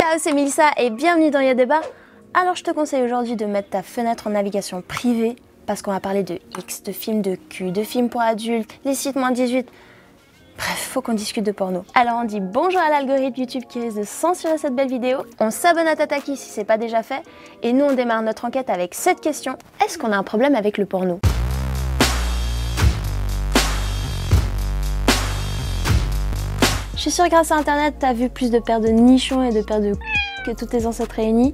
Ciao, c'est Melissa et bienvenue dans Y'a Débat. Alors je te conseille aujourd'hui de mettre ta fenêtre en navigation privée parce qu'on va parler de X, de films de cul, de films pour adultes, les sites moins 18. Bref, faut qu'on discute de porno. Alors on dit bonjour à l'algorithme YouTube qui risque de censurer cette belle vidéo. On s'abonne à Tataki si c'est pas déjà fait. Et nous on démarre notre enquête avec cette question. Est-ce qu'on a un problème avec le porno ? Je suis sûre grâce à internet t'as vu plus de paires de nichons et de paires de que tous tes ancêtres réunis.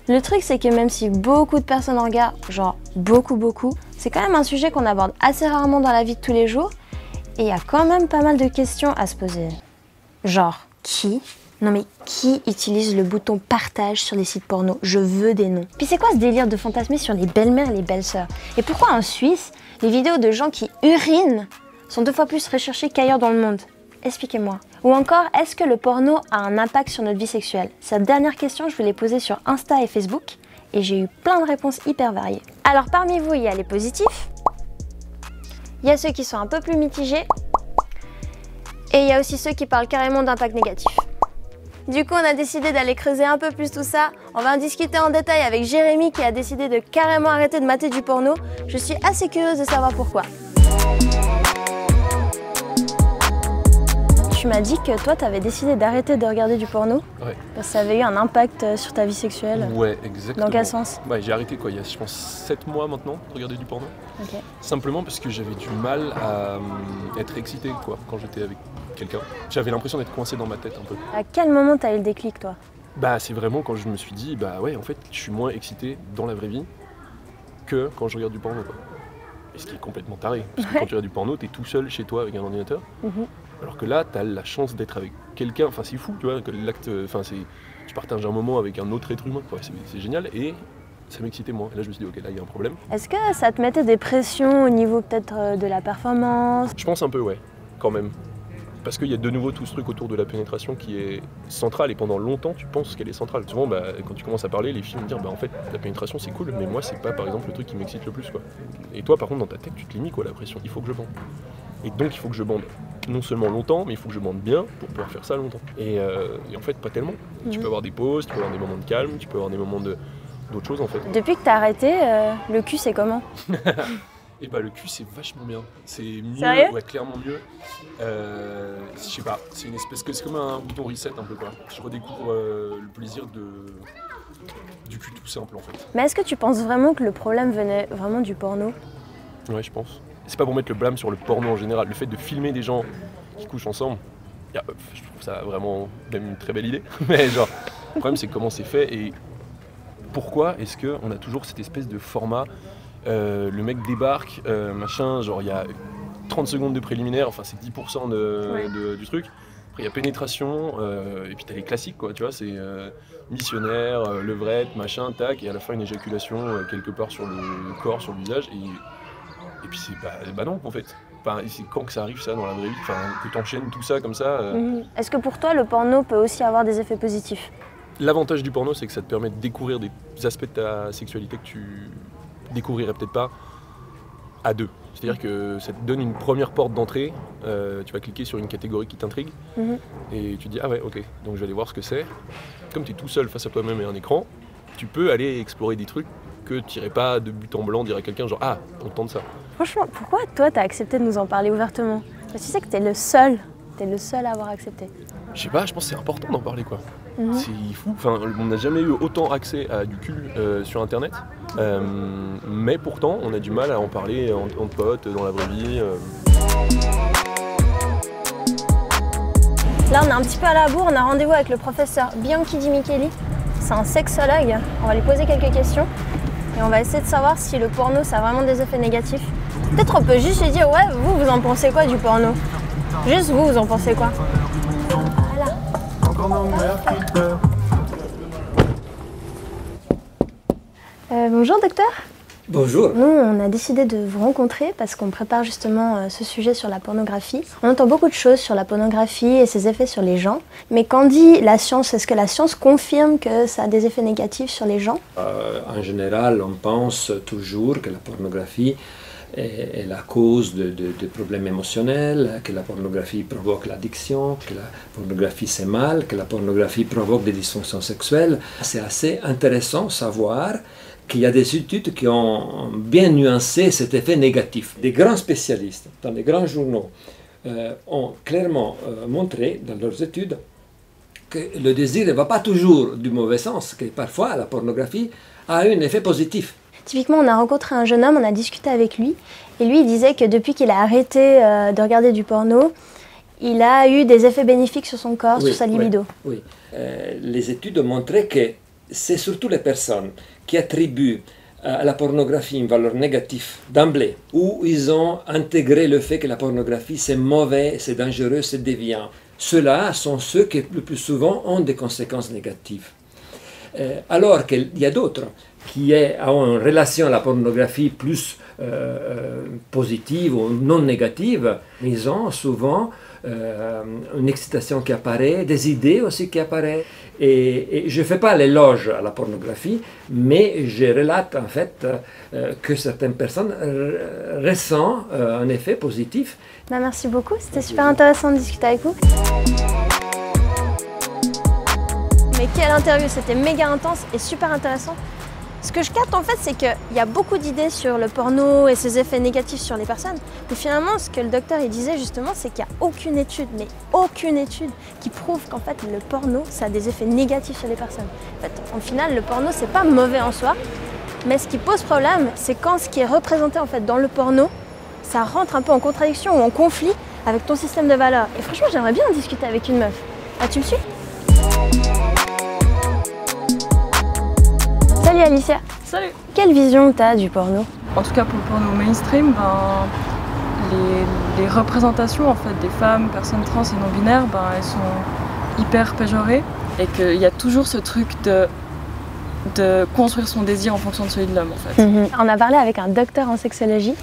Le truc c'est que même si beaucoup de personnes en regardent, genre beaucoup, c'est quand même un sujet qu'on aborde assez rarement dans la vie de tous les jours. Et il y a quand même pas mal de questions à se poser. Genre, qui utilise le bouton partage sur les sites porno? Je veux des noms. Puis c'est quoi ce délire de fantasmer sur les belles-mères et les belles-sœurs? Et pourquoi en Suisse, les vidéos de gens qui urinent sont 2 fois plus recherchées qu'ailleurs dans le monde? Expliquez-moi. Ou encore, est-ce que le porno a un impact sur notre vie sexuelle? Cette dernière question, je vous l'ai posée sur Insta et Facebook, et j'ai eu plein de réponses hyper variées. Alors parmi vous, il y a les positifs, il y a ceux qui sont un peu plus mitigés, et il y a aussi ceux qui parlent carrément d'impact négatif. Du coup, on a décidé d'aller creuser un peu plus tout ça. On va en discuter en détail avec Jérémy qui a décidé de carrément arrêter de mater du porno. Je suis assez curieuse de savoir pourquoi. Tu m'as dit que toi, tu avais décidé d'arrêter de regarder du porno. Ouais. Parce que ça avait eu un impact sur ta vie sexuelle. Ouais, exactement. Dans quel sens? Ouais, j'ai arrêté il y a je pense 7 mois maintenant de regarder du porno. Okay. Simplement parce que j'avais du mal à être excité quand j'étais avec quelqu'un. J'avais l'impression d'être coincé dans ma tête un peu. À quel moment t'as eu le déclic toi? C'est vraiment quand je me suis dit, ouais en fait je suis moins excité dans la vraie vie que quand je regarde du porno quoi. Et ce qui est complètement taré. Parce que quand tu regardes du porno, t'es tout seul chez toi avec un ordinateur. Alors que là, tu as la chance d'être avec quelqu'un, c'est fou, tu vois, que l'acte, tu partages un moment avec un autre être humain, quoi. C'est génial et ça m'excitait moins. Et là, je me suis dit, ok, là, il y a un problème. Est-ce que ça te mettait des pressions au niveau peut-être de la performance? Je pense un peu, ouais, quand même. Parce qu'il y a de nouveau tout ce truc autour de la pénétration qui est central et pendant longtemps, tu penses qu'elle est centrale. Souvent, quand tu commences à parler, les filles vont dire, en fait, la pénétration, c'est cool, mais moi, c'est pas, par exemple, le truc qui m'excite le plus, quoi. Et toi, par contre, dans ta tête, tu te limites, quoi, la pression. Il faut que je bande. Et donc, il faut que je bande. Non seulement longtemps, mais il faut que je bande bien pour pouvoir faire ça longtemps. Et en fait, pas tellement. Tu peux avoir des pauses, tu peux avoir des moments de calme, tu peux avoir des moments d'autres choses en fait. Depuis que t'as arrêté, le cul c'est comment? Et le cul c'est vachement bien. C'est mieux, sérieux? Ouais, clairement mieux. Je sais pas, c'est une espèce que c'est comme un bouton reset un peu quoi. Je redécouvre le plaisir du cul tout simple en fait. Mais est-ce que tu penses vraiment que le problème venait vraiment du porno? Ouais, je pense. C'est pas pour mettre le blâme sur le porno en général. Le fait de filmer des gens qui couchent ensemble, je trouve ça vraiment même une très belle idée. Mais genre, le problème c'est comment c'est fait et pourquoi est-ce qu'on a toujours cette espèce de format, le mec débarque, machin, genre il y a 30 secondes de préliminaire, c'est 10% du truc. Après il y a pénétration, et puis t'as les classiques quoi, tu vois, c'est missionnaire, levrette, machin, tac, et à la fin une éjaculation quelque part sur le corps, sur le visage. Et puis c'est non en fait. C'est quand que ça arrive ça dans la vraie vie, que t'enchaînes tout ça comme ça. Est-ce que pour toi le porno peut aussi avoir des effets positifs? L'avantage du porno c'est que ça te permet de découvrir des aspects de ta sexualité que tu découvrirais peut-être pas à deux. C'est-à-dire que ça te donne une première porte d'entrée, tu vas cliquer sur une catégorie qui t'intrigue et tu te dis ah ouais ok, donc je vais aller voir ce que c'est. Comme tu es tout seul face à toi-même et un écran, tu peux aller explorer des trucs que tu n'irais pas de but en blanc dire à quelqu'un genre ah on tente ça. Franchement, pourquoi toi t'as accepté de nous en parler ouvertement? Parce que tu sais que t'es le seul à avoir accepté. Je sais pas, je pense que c'est important d'en parler quoi. C'est fou, on n'a jamais eu autant accès à du cul sur internet, mais pourtant on a du mal à en parler entre potes, dans la vraie vie. Là on est un petit peu à la bourre, on a rendez-vous avec le professeur Bianchi Di Micheli, c'est un sexologue, on va lui poser quelques questions et on va essayer de savoir si le porno ça a vraiment des effets négatifs. Peut-être on peut juste lui dire ouais vous en pensez quoi du porno? Juste vous en pensez quoi? Voilà. Bonjour docteur. Bonjour. Nous, on a décidé de vous rencontrer parce qu'on prépare justement ce sujet sur la pornographie. On entend beaucoup de choses sur la pornographie et ses effets sur les gens. Mais quand dit la science, est-ce que la science confirme que ça a des effets négatifs sur les gens? En général, on pense toujours que la pornographie est la cause de problèmes émotionnels, que la pornographie provoque l'addiction, que la pornographie c'est mal, que la pornographie provoque des dysfonctions sexuelles. C'est assez intéressant de savoir qu'il y a des études qui ont bien nuancé cet effet négatif. Des grands spécialistes dans les grands journaux ont clairement montré dans leurs études que le désir ne va pas toujours du mauvais sens, que parfois la pornographie a un effet positif. Typiquement, on a rencontré un jeune homme, on a discuté avec lui, et lui il disait que depuis qu'il a arrêté de regarder du porno, il a eu des effets bénéfiques sur son corps, sur sa libido. Oui. Les études ont montré que c'est surtout les personnes qui attribuent à la pornographie une valeur négative d'emblée, où ils ont intégré le fait que la pornographie c'est mauvais, c'est dangereux, c'est déviant. Ceux-là sont ceux qui le plus souvent ont des conséquences négatives. Alors qu'il y a d'autres qui ont une relation à la pornographie plus positive ou non négative, ils ont souvent une excitation qui apparaît, des idées aussi qui apparaissent. Et je ne fais pas l'éloge à la pornographie, mais je relate en fait que certaines personnes ressentent un effet positif. Merci beaucoup, c'était super intéressant de discuter avec vous. Mais quelle interview, c'était méga intense et super intéressant. Ce que je capte en fait, c'est qu'il y a beaucoup d'idées sur le porno et ses effets négatifs sur les personnes. Mais finalement, ce que le docteur il disait justement, c'est qu'il n'y a aucune étude, mais aucune étude qui prouve qu'en fait le porno, ça a des effets négatifs sur les personnes. En fait, au final, le porno, c'est pas mauvais en soi, mais ce qui pose problème, c'est quand ce qui est représenté en fait dans le porno, ça rentre un peu en contradiction ou en conflit avec ton système de valeurs. Et franchement, j'aimerais bien en discuter avec une meuf. Ah, tu me suis ? Salut Alicia. Salut. Quelle vision t'as du porno? En tout cas pour le porno mainstream, les représentations en fait des femmes, personnes trans et non binaires, elles sont hyper péjorées et qu'il y a toujours ce truc de construire son désir en fonction de celui de l'homme en fait. On a parlé avec un docteur en sexologie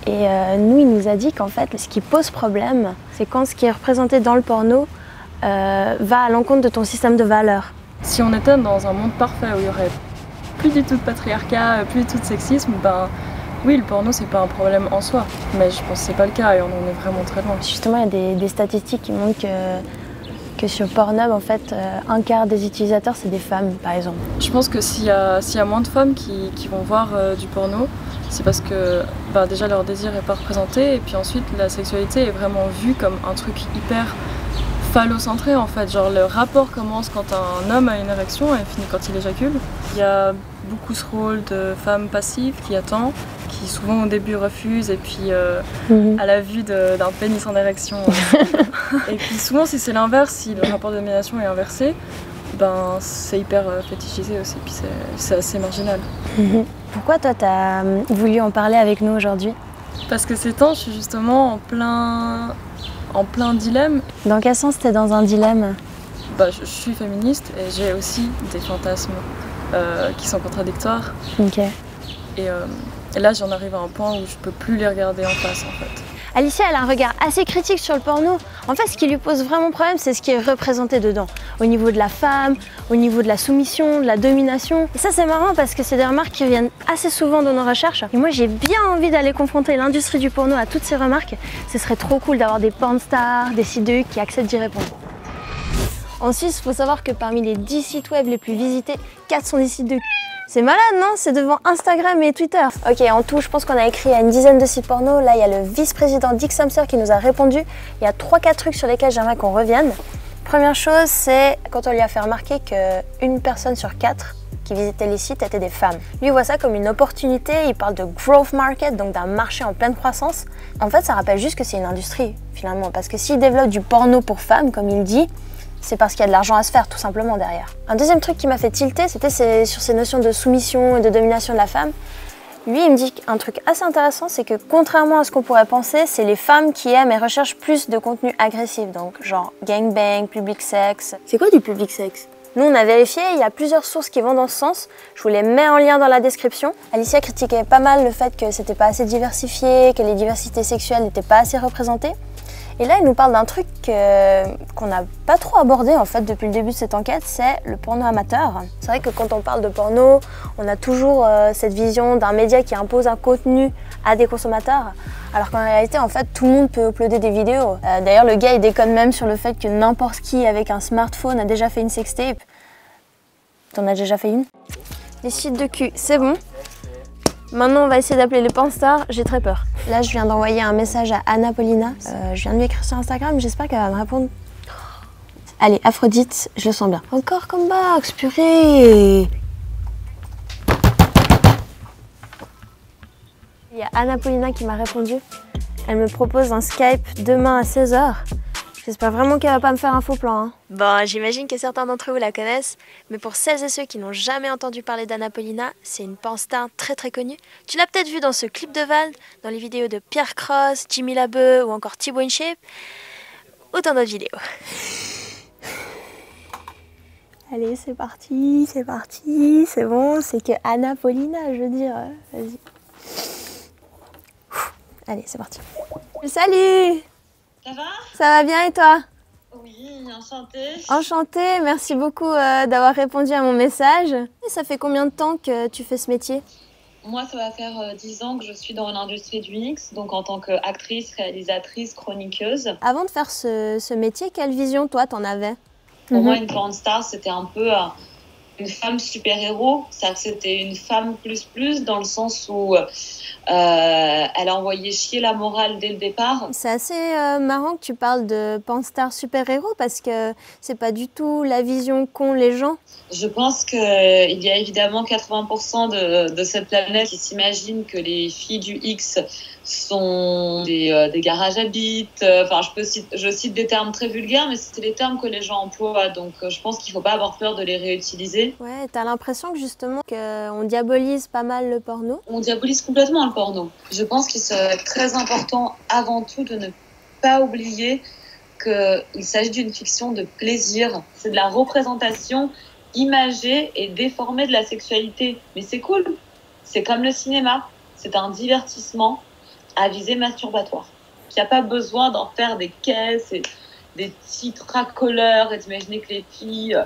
et nous il nous a dit qu'en fait ce qui pose problème, c'est quand ce qui est représenté dans le porno va à l'encontre de ton système de valeurs. Si on était dans un monde parfait où il y aurait plus du tout de patriarcat, plus du tout de sexisme, oui, le porno c'est pas un problème en soi, mais je pense que c'est pas le cas et on en est vraiment très loin. Justement, il y a des statistiques qui montrent que sur Pornhub, en fait, un quart des utilisateurs c'est des femmes, par exemple. Je pense que s'il y a moins de femmes qui vont voir du porno, c'est parce que déjà leur désir est pas représenté et puis ensuite la sexualité est vraiment vue comme un truc hyper phallocentré en fait, genre le rapport commence quand un homme a une érection et finit quand il éjacule. Il y a beaucoup ce rôle de femme passive qui attend, qui souvent au début refuse et puis à la vue d'un pénis en érection. Et puis souvent si c'est l'inverse, si le rapport de domination est inversé, c'est hyper fétichisé aussi, puis c'est assez marginal. Pourquoi toi t'as voulu en parler avec nous aujourd'hui? Parce que ces temps je suis justement en plein dilemme. Dans quel sens t'es dans un dilemme? Je suis féministe et j'ai aussi des fantasmes qui sont contradictoires. Ok. Et là j'en arrive à un point où je peux plus les regarder en face en fait. Alicia, elle a un regard assez critique sur le porno. En fait, ce qui lui pose vraiment problème, c'est ce qui est représenté dedans. Au niveau de la femme, au niveau de la soumission, de la domination. Et ça, c'est marrant parce que c'est des remarques qui reviennent assez souvent dans nos recherches. Et moi, j'ai bien envie d'aller confronter l'industrie du porno à toutes ces remarques. Ce serait trop cool d'avoir des pornstars, des sites de huc qui acceptent d'y répondre. En Suisse, il faut savoir que parmi les 10 sites web les plus visités, 4 sont des sites de huc. C'est malade, non? C'est devant Instagram et Twitter. Ok, en tout, je pense qu'on a écrit à une dizaine de sites porno. Là, il y a le vice-président Dick Samser qui nous a répondu. Il y a 3-4 trucs sur lesquels j'aimerais qu'on revienne. Première chose, c'est quand on lui a fait remarquer qu'une personne sur 4 qui visitait les sites étaient des femmes. Lui, il voit ça comme une opportunité. Il parle de growth market, donc d'un marché en pleine croissance. En fait, ça rappelle juste que c'est une industrie, finalement. Parce que s'il développe du porno pour femmes, comme il dit, c'est parce qu'il y a de l'argent à se faire, tout simplement, derrière. Un deuxième truc qui m'a fait tilter, c'était sur ces notions de soumission et de domination de la femme. Lui, il me dit un truc assez intéressant, c'est que contrairement à ce qu'on pourrait penser, c'est les femmes qui aiment et recherchent plus de contenu agressif, donc genre gangbang, public sex. C'est quoi du public sex? Nous, on a vérifié, il y a plusieurs sources qui vont dans ce sens. Je vous les mets en lien dans la description. Alicia critiquait pas mal le fait que c'était pas assez diversifié, que les diversités sexuelles n'étaient pas assez représentées. Et là, il nous parle d'un truc qu'on n'a pas trop abordé en fait depuis le début de cette enquête, c'est le porno amateur. C'est vrai que quand on parle de porno, on a toujours cette vision d'un média qui impose un contenu à des consommateurs. Alors qu'en réalité, en fait, tout le monde peut uploader des vidéos. D'ailleurs, le gars, il déconne même sur le fait que n'importe qui avec un smartphone a déjà fait une sextape. T'en as déjà fait une? Les sites de cul, c'est bon. Maintenant, on va essayer d'appeler les Panstars. J'ai très peur. Là, je viens d'envoyer un message à Anna Paulina. Je viens de lui écrire sur Instagram. J'espère qu'elle va me répondre. Allez, Aphrodite, je le sens bien. Encore comme box, purée! Il y a Anna Paulina qui m'a répondu. Elle me propose un Skype demain à 16 h. J'espère vraiment qu'elle va pas me faire un faux plan. Hein. Bon, j'imagine que certains d'entre vous la connaissent, mais pour celles et ceux qui n'ont jamais entendu parler d'Anna Paulina, c'est une panstar très très connue. Tu l'as peut-être vue dans ce clip de Val, dans les vidéos de Pierre Cross, Jimmy Labeu ou encore Thibaut InShape, ou dans d'autres vidéos. Allez, c'est parti, c'est bon, c'est que Anna Paulina, je veux dire, vas-y. Allez, c'est parti. Salut! Ça va? Ça va bien et toi? Oui, enchantée. Enchantée, merci beaucoup d'avoir répondu à mon message. Et ça fait combien de temps que tu fais ce métier? Moi, ça va faire 10 ans que je suis dans l'industrie du mix, donc en tant qu'actrice, réalisatrice, chroniqueuse. Avant de faire ce métier, quelle vision toi t'en avais? Pour moi, une grande star, c'était un peu une femme super-héros. C'était une femme plus dans le sens où elle a envoyé chier la morale dès le départ. C'est assez marrant que tu parles de panstar super-héros parce que c'est pas du tout la vision qu'ont les gens. Je pense qu'il y a évidemment 80% de cette planète qui s'imaginent que les filles du X sont des garages à bites. Enfin, je cite des termes très vulgaires, mais c'est les termes que les gens emploient. Donc, je pense qu'il ne faut pas avoir peur de les réutiliser. Ouais, t'as l'impression que justement qu'on diabolise pas mal le porno? On diabolise complètement le porno. Je pense qu'il serait très important, avant tout, de ne pas oublier qu'il s'agit d'une fiction de plaisir. C'est de la représentation imagée et déformée de la sexualité. Mais c'est cool. C'est comme le cinéma. C'est un divertissement à visée masturbatoire. Il n'y a pas besoin d'en faire des caisses et des titres racoleurs et d'imaginer que les filles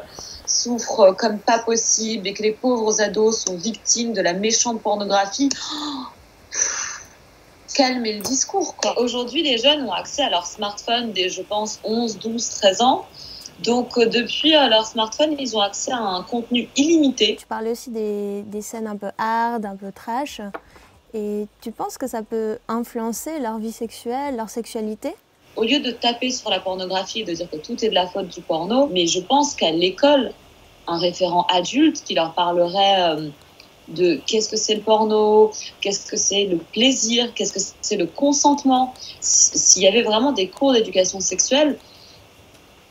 souffrent comme pas possible et que les pauvres ados sont victimes de la méchante pornographie. Calmez le discours, quoi. Aujourd'hui, les jeunes ont accès à leur smartphone dès, je pense, 11, 12, 13 ans. Donc, depuis leur smartphone, ils ont accès à un contenu illimité. Tu parlais aussi des scènes un peu hard, un peu trash. Et tu penses que ça peut influencer leur vie sexuelle, leur sexualité? Au lieu de taper sur la pornographie et de dire que tout est de la faute du porno, mais je pense qu'à l'école, un référent adulte qui leur parlerait de qu'est-ce que c'est le porno, qu'est-ce que c'est le plaisir, qu'est-ce que c'est le consentement. S'il y avait vraiment des cours d'éducation sexuelle,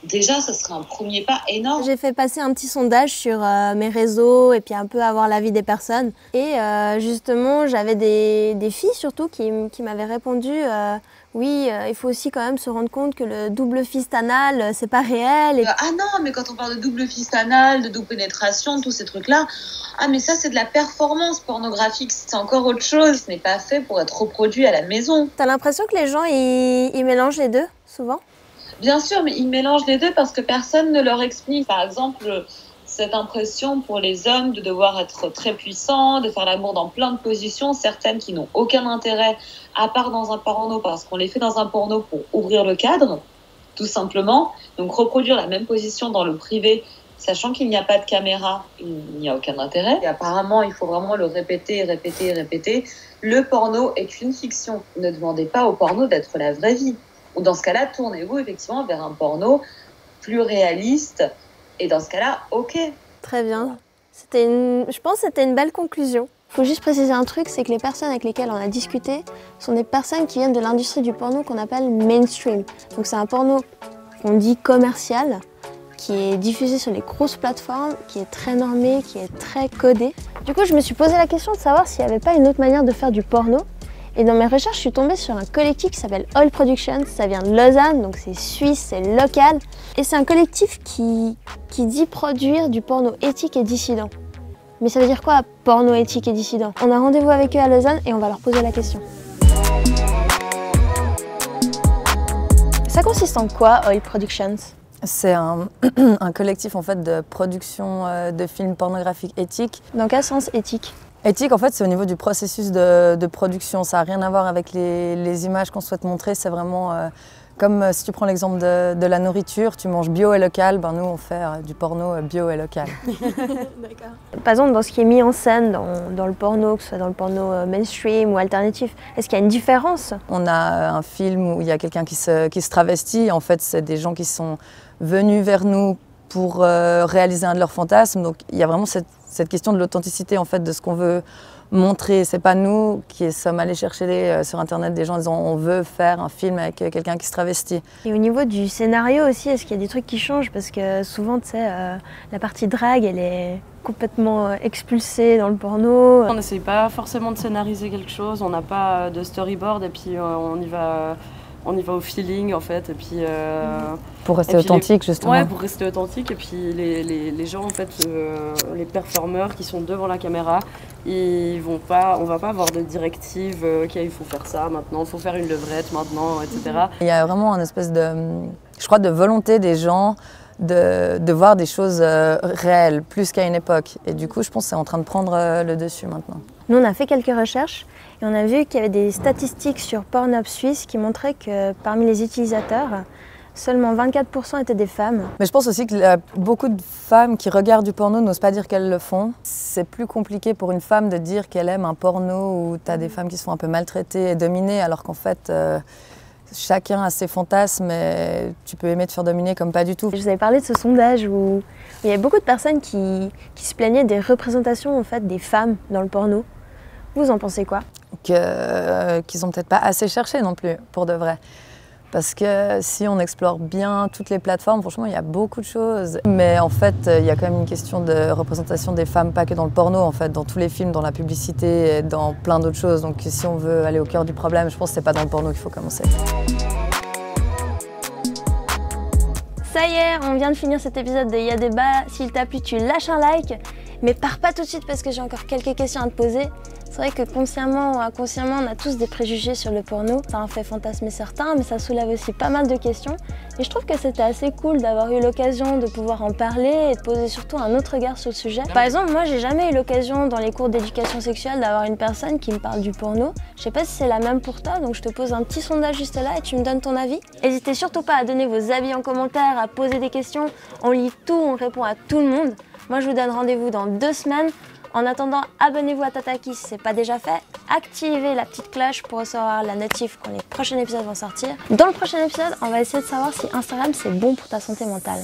déjà, ça serait un premier pas énorme. J'ai fait passer un petit sondage sur mes réseaux et puis un peu avoir l'avis des personnes. Et justement, j'avais des filles surtout qui m'avaient répondu oui, il faut aussi quand même se rendre compte que le double fist anal, c'est pas réel. Et... Ah non, mais quand on parle de double fist anal, de double pénétration, tous ces trucs-là, ah mais ça c'est de la performance pornographique, c'est encore autre chose. Ce n'est pas fait pour être reproduit à la maison. T'as l'impression que les gens, ils mélangent les deux, souvent? Bien sûr, mais ils mélangent les deux parce que personne ne leur explique. Par exemple, cette impression pour les hommes de devoir être très puissants, de faire l'amour dans plein de positions, certaines qui n'ont aucun intérêt, à part dans un porno, parce qu'on les fait dans un porno pour ouvrir le cadre, tout simplement. Donc reproduire la même position dans le privé, sachant qu'il n'y a pas de caméra, il n'y a aucun intérêt. Et apparemment, il faut vraiment le répéter. Le porno est une fiction. Ne demandez pas au porno d'être la vraie vie. Ou dans ce cas-là, tournez-vous effectivement vers un porno plus réaliste. Et dans ce cas-là, ok. Très bien. Je pense que c'était une belle conclusion. Il faut juste préciser un truc, c'est que les personnes avec lesquelles on a discuté sont des personnes qui viennent de l'industrie du porno qu'on appelle mainstream. Donc c'est un porno qu'on dit commercial, qui est diffusé sur les grosses plateformes, qui est très normé, qui est très codé. Du coup, je me suis posé la question de savoir s'il n'y avait pas une autre manière de faire du porno. Et dans mes recherches, je suis tombée sur un collectif qui s'appelle Oil Productions. Ça vient de Lausanne, donc c'est suisse, c'est local. Et c'est un collectif qui dit produire du porno éthique et dissident. Mais ça veut dire quoi, porno éthique et dissident? On a rendez-vous avec eux à Lausanne et on va leur poser la question. Ça consiste en quoi, Oil Productions? C'est un collectif en fait de production de films pornographiques éthiques. Dans quel sens éthique? Éthique, en fait, c'est au niveau du processus de production. Ça n'a rien à voir avec les images qu'on souhaite montrer. C'est vraiment comme si tu prends l'exemple de la nourriture, tu manges bio et local, ben nous on fait du porno bio et local. D'accord. Par exemple, dans ce qui est mis en scène dans le porno, que ce soit dans le porno mainstream ou alternatif, est-ce qu'il y a une différence? On a un film où il y a quelqu'un qui se travestit. En fait, c'est des gens qui sont venus vers nous pour réaliser un de leurs fantasmes. Donc il y a vraiment cette question de l'authenticité en fait, de ce qu'on veut montrer. C'est pas nous qui sommes allés chercher sur internet des gens en disant on veut faire un film avec quelqu'un qui se travestit. Et au niveau du scénario aussi, est-ce qu'il y a des trucs qui changent? Parce que souvent, tu sais, la partie drague, elle est complètement expulsée dans le porno. On n'essaye pas forcément de scénariser quelque chose, on n'a pas de storyboard et puis on y va au feeling en fait. Et puis, pour rester authentique justement. Ouais, pour rester authentique. Et puis les gens en fait, les performeurs qui sont devant la caméra, on va pas avoir de directives, ok il faut faire ça maintenant, il faut faire une levrette maintenant, etc. Il y a vraiment une espèce de volonté des gens de voir des choses réelles, plus qu'à une époque. Et du coup, je pense que c'est en train de prendre le dessus maintenant. Nous, on a fait quelques recherches et on a vu qu'il y avait des statistiques sur Pornhub Suisse qui montraient que parmi les utilisateurs, seulement 24% étaient des femmes. Mais je pense aussi que beaucoup de femmes qui regardent du porno n'osent pas dire qu'elles le font. C'est plus compliqué pour une femme de dire qu'elle aime un porno où tu as des femmes qui se font un peu maltraiter et dominées, alors qu'en fait, chacun a ses fantasmes et tu peux aimer te faire dominer comme pas du tout. Je vous avais parlé de ce sondage où il y avait beaucoup de personnes qui se plaignaient des représentations en fait, des femmes dans le porno. Vous en pensez quoi? Qu'ils n'ont peut-être pas assez cherché non plus, pour de vrai. Parce que si on explore bien toutes les plateformes, franchement, il y a beaucoup de choses. Mais en fait, il y a quand même une question de représentation des femmes, pas que dans le porno, en fait, dans tous les films, dans la publicité, et dans plein d'autres choses. Donc si on veut aller au cœur du problème, je pense que c'est pas dans le porno qu'il faut commencer. Ça y est, on vient de finir cet épisode de Y'a Débat. S'il t'a plu, tu lâches un like. Mais pars pas tout de suite parce que j'ai encore quelques questions à te poser. C'est vrai que consciemment ou inconsciemment, on a tous des préjugés sur le porno. Ça en fait fantasmer certains, mais ça soulève aussi pas mal de questions. Et je trouve que c'était assez cool d'avoir eu l'occasion de pouvoir en parler et de poser surtout un autre regard sur le sujet. Par exemple, moi, j'ai jamais eu l'occasion dans les cours d'éducation sexuelle d'avoir une personne qui me parle du porno. Je sais pas si c'est la même pour toi, donc je te pose un petit sondage juste là et tu me donnes ton avis. N'hésitez surtout pas à donner vos avis en commentaire, à poser des questions. On lit tout, on répond à tout le monde. Moi, je vous donne rendez-vous dans 2 semaines. En attendant, abonnez-vous à Tataki si ce n'est pas déjà fait. Activez la petite cloche pour recevoir la notif quand les prochains épisodes vont sortir. Dans le prochain épisode, on va essayer de savoir si Instagram c'est bon pour ta santé mentale.